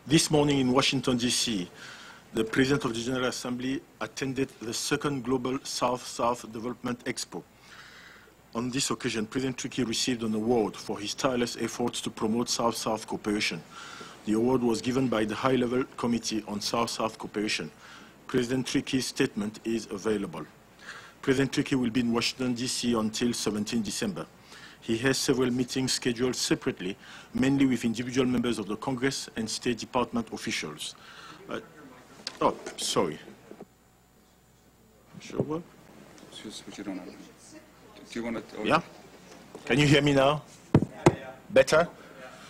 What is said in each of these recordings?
This morning in Washington, D.C., the President of the General Assembly attended the second Global South-South Development Expo. On this occasion, President Treki received an award for his tireless efforts to promote South-South cooperation. The award was given by the High-Level Committee on South-South Cooperation. President Treki's statement is available. President Treki will be in Washington, D.C. until 17 December. He has several meetings scheduled separately, mainly with individual members of the Congress and State Department officials. Oh, sorry. Sure what? Switch it on. Do you want to? Yeah? Can you hear me now? Better?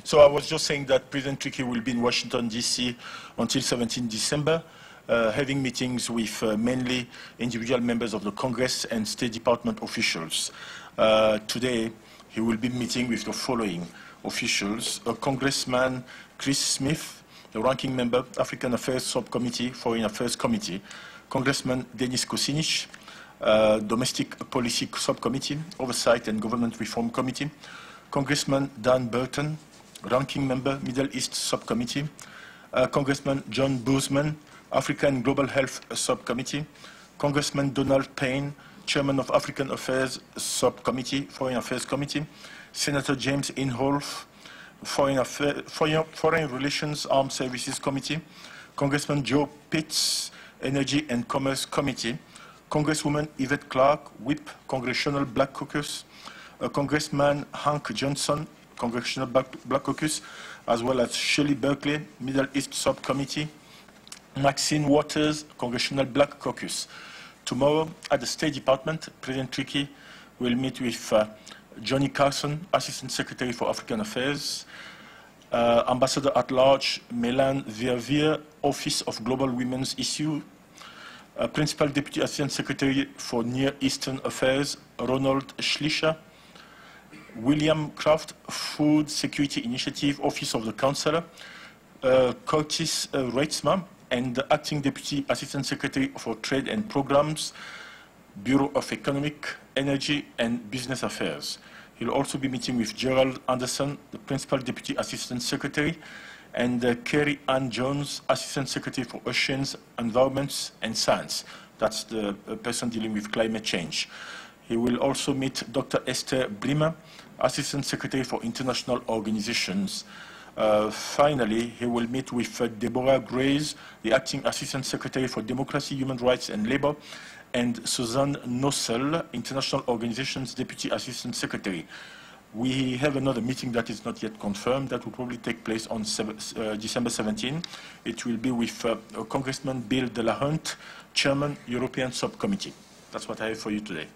So I was just saying that President Treki will be in Washington, D.C. until 17 December, having meetings with mainly individual members of the Congress and State Department officials. Today, he will be meeting with the following officials: Congressman Chris Smith, the ranking member, African Affairs Subcommittee, Foreign Affairs Committee; Congressman Dennis Kucinich, Domestic Policy Subcommittee, Oversight and Government Reform Committee; Congressman Dan Burton, ranking member, Middle East Subcommittee; Congressman John Boozman, Africa and Global Health Subcommittee; Congressman Donald Payne, Chairman of African Affairs Subcommittee, Foreign Affairs Committee; Senator James Inhofe, Foreign Relations Armed Services Committee; Congressman Joe Pitts, Energy and Commerce Committee; Congresswoman Yvette Clarke, Whip, Congressional Black Caucus; Congressman Hank Johnson, Congressional Black Caucus, as well as Shelley Berkeley, Middle East Subcommittee; Maxine Waters, Congressional Black Caucus. Tomorrow at the State Department, President Treki will meet with Johnny Carson, Assistant Secretary for African Affairs; Ambassador at Large Melan Verveer, Office of Global Women's Issue; Principal Deputy Assistant Secretary for Near Eastern Affairs, Ronald Schleicher; William Kraft, Food Security Initiative, Office of the Counselor; Curtis Reitzma, and the Acting Deputy Assistant Secretary for Trade and Programs, Bureau of Economic, Energy and Business Affairs. He'll also be meeting with Gerald Anderson, the Principal Deputy Assistant Secretary, and Kerri-Ann Jones, Assistant Secretary for Oceans, Environments and Science. That's the person dealing with climate change. He will also meet Dr. Esther Brimer, Assistant Secretary for International Organizations. Finally, he will meet with Deborah Grays, the Acting Assistant Secretary for Democracy, Human Rights and Labor, and Suzanne Nossel, International Organizations Deputy Assistant Secretary. We have another meeting that is not yet confirmed that will probably take place on December 17. It will be with Congressman Bill Delahunt, Chairman, European Subcommittee. That's what I have for you today.